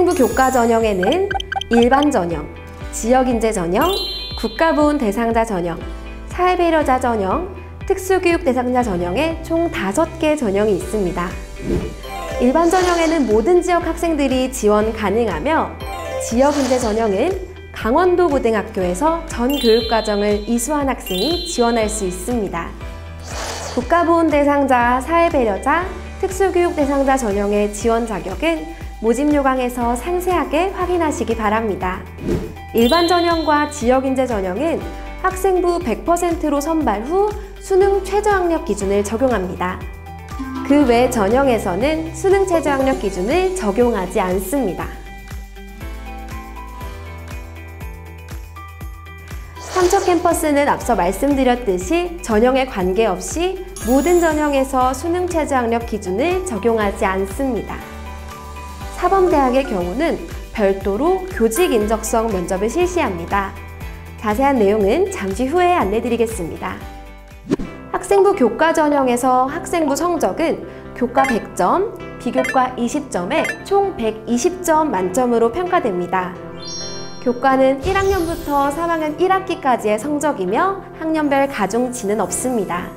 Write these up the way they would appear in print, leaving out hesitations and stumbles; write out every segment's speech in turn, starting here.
학생부 교과 전형에는 일반 전형, 지역인재 전형, 국가보훈 대상자 전형, 사회배려자 전형, 특수교육 대상자 전형에 총 5개 전형이 있습니다. 일반 전형에는 모든 지역 학생들이 지원 가능하며 지역인재 전형은 강원도 고등학교에서 전 교육과정을 이수한 학생이 지원할 수 있습니다. 국가보훈 대상자, 사회배려자, 특수교육 대상자 전형의 지원 자격은 모집 요강에서 상세하게 확인하시기 바랍니다. 일반 전형과 지역인재 전형은 학생부 100%로 선발 후 수능 최저학력 기준을 적용합니다. 그 외 전형에서는 수능 최저학력 기준을 적용하지 않습니다. 삼척 캠퍼스는 앞서 말씀드렸듯이 전형에 관계없이 모든 전형에서 수능 최저학력 기준을 적용하지 않습니다. 사범대학의 경우는 별도로 교직 인적성 면접을 실시합니다. 자세한 내용은 잠시 후에 안내드리겠습니다. 학생부 교과 전형에서 학생부 성적은 교과 100점, 비교과 20점에 총 120점 만점으로 평가됩니다. 교과는 1학년부터 3학년 1학기까지의 성적이며 학년별 가중치는 없습니다.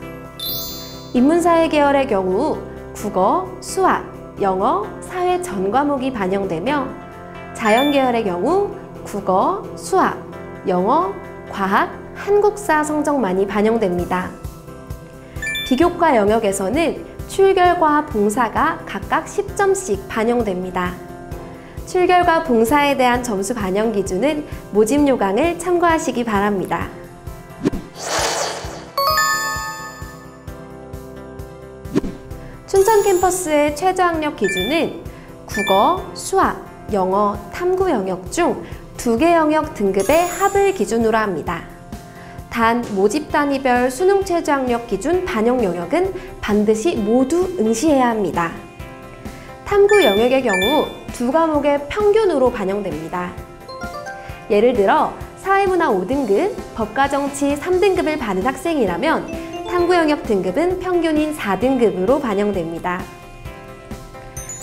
인문사회 계열의 경우 국어, 수학, 영어, 사회 전 과목이 반영되며 자연 계열의 경우 국어, 수학, 영어, 과학, 한국사 성적만이 반영됩니다. 비교과 영역에서는 출결과 봉사가 각각 10점씩 반영됩니다. 출결과 봉사에 대한 점수 반영 기준은 모집 요강을 참고하시기 바랍니다. 춘천 캠퍼스의 최저학력 기준은 국어, 수학, 영어, 탐구 영역 중 2개 영역 등급의 합을 기준으로 합니다. 단 모집 단위별 수능 최저학력 기준 반영 영역은 반드시 모두 응시해야 합니다. 탐구 영역의 경우 2과목의 평균으로 반영됩니다. 예를 들어 사회문화 5등급, 법과정치 3등급을 받은 학생이라면 탐구 영역 등급은 평균인 4등급으로 반영됩니다.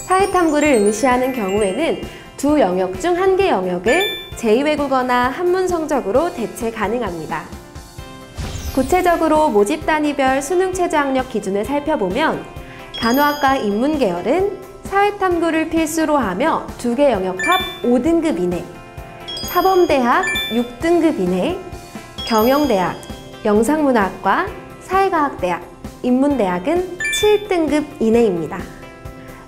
사회탐구를 응시하는 경우에는 2 영역 중 1개 영역을 제2외국어나 한문 성적으로 대체 가능합니다. 구체적으로 모집 단위별 수능 최저학력 기준을 살펴보면 간호학과 인문계열은 사회탐구를 필수로 하며 2개 영역 합 5등급 이내, 사범대학 6등급 이내, 경영대학, 영상문화학과, 사회과학대학, 인문대학은 7등급 이내입니다.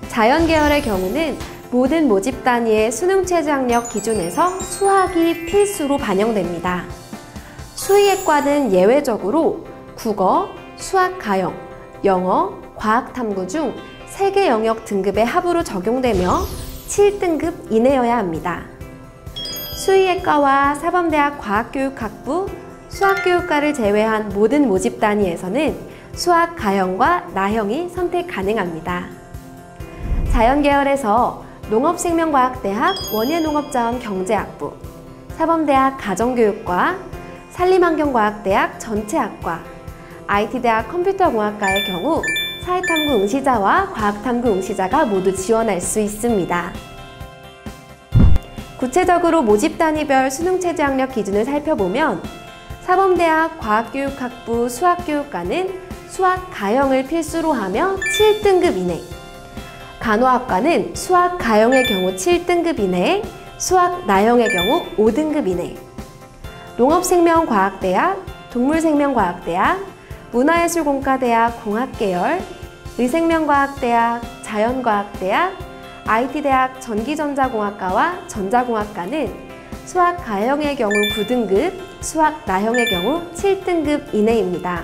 자연계열의 경우는 모든 모집 단위의 수능 최저학력 기준에서 수학이 필수로 반영됩니다. 수의예과는 예외적으로 국어, 수학 가형, 영어, 과학탐구 중 3개 영역 등급의 합으로 적용되며 7등급 이내여야 합니다. 수의예과와 사범대학 과학교육학부, 수학교육과를 제외한 모든 모집 단위에서는 수학 가형과 나형이 선택 가능합니다. 자연계열에서 농업생명과학대학 원예농업자원 경제학부, 사범대학 가정교육과, 산림환경과학대학 전체학과, IT대학 컴퓨터공학과의 경우 사회탐구 응시자와 과학탐구 응시자가 모두 지원할 수 있습니다. 구체적으로 모집 단위별 수능 최저학력 기준을 살펴보면 사범대학 과학교육학부 수학교육과는 수학 가형을 필수로 하며 7등급 이내, 간호학과는 수학 가형의 경우 7등급 이내, 수학 나형의 경우 5등급 이내, 농업생명과학대학, 동물생명과학대학, 문화예술공과대학 공학계열, 의생명과학대학, 자연과학대학, IT대학 전기전자공학과와 전자공학과는 수학 가형의 경우 9등급, 수학 나형의 경우 7등급 이내입니다.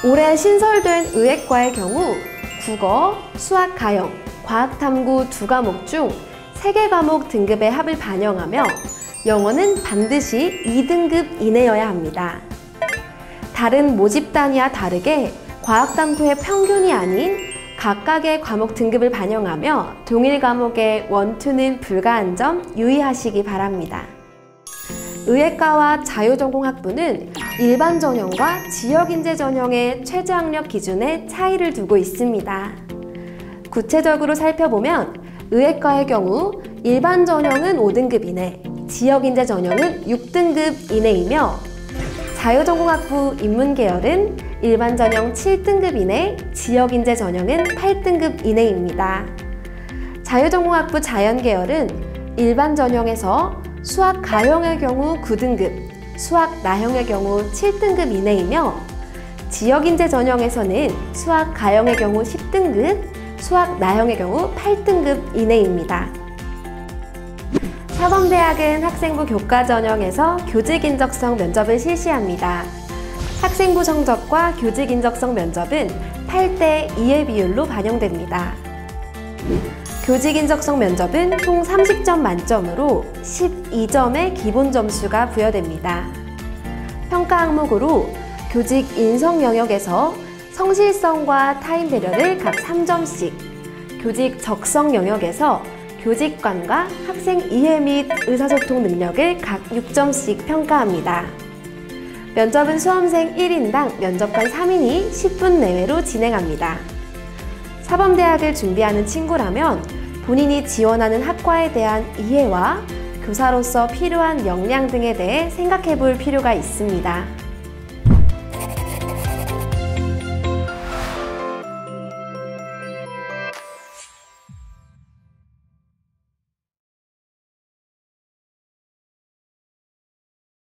올해 신설된 의예과의 경우 국어, 수학 가형, 과학탐구 2과목 중 3개 과목 등급의 합을 반영하며 영어는 반드시 2등급 이내여야 합니다. 다른 모집 단위와 다르게 과학탐구의 평균이 아닌 각각의 과목 등급을 반영하며 동일 과목의 원투는 불가한 점 유의하시기 바랍니다. 의예과와 자유전공학부는 일반 전형과 지역인재 전형의 최저학력 기준에 차이를 두고 있습니다. 구체적으로 살펴보면 의예과의 경우 일반 전형은 5등급 이내, 지역인재 전형은 6등급 이내이며 자유전공학부 인문계열은 일반 전형 7등급 이내, 지역인재 전형은 8등급 이내입니다. 자유전공학부 자연계열은 일반 전형에서 수학 가형의 경우 9등급, 수학 나형의 경우 7등급 이내이며 지역인재 전형에서는 수학 가형의 경우 10등급, 수학 나형의 경우 8등급 이내입니다. 사범대학은 학생부 교과 전형에서 교직 인적성 면접을 실시합니다. 학생부 성적과 교직 인적성 면접은 8대 2의 비율로 반영됩니다. 교직 인적성 면접은 총 30점 만점으로 12점의 기본 점수가 부여됩니다. 평가 항목으로 교직 인성 영역에서 성실성과 타인 배려를 각 3점씩, 교직 적성 영역에서 교직관과 학생 이해 및 의사소통 능력을 각 6점씩 평가합니다. 면접은 수험생 1인당 면접관 3인이 10분 내외로 진행합니다. 사범대학을 준비하는 친구라면 본인이 지원하는 학과에 대한 이해와 교사로서 필요한 역량 등에 대해 생각해 볼 필요가 있습니다.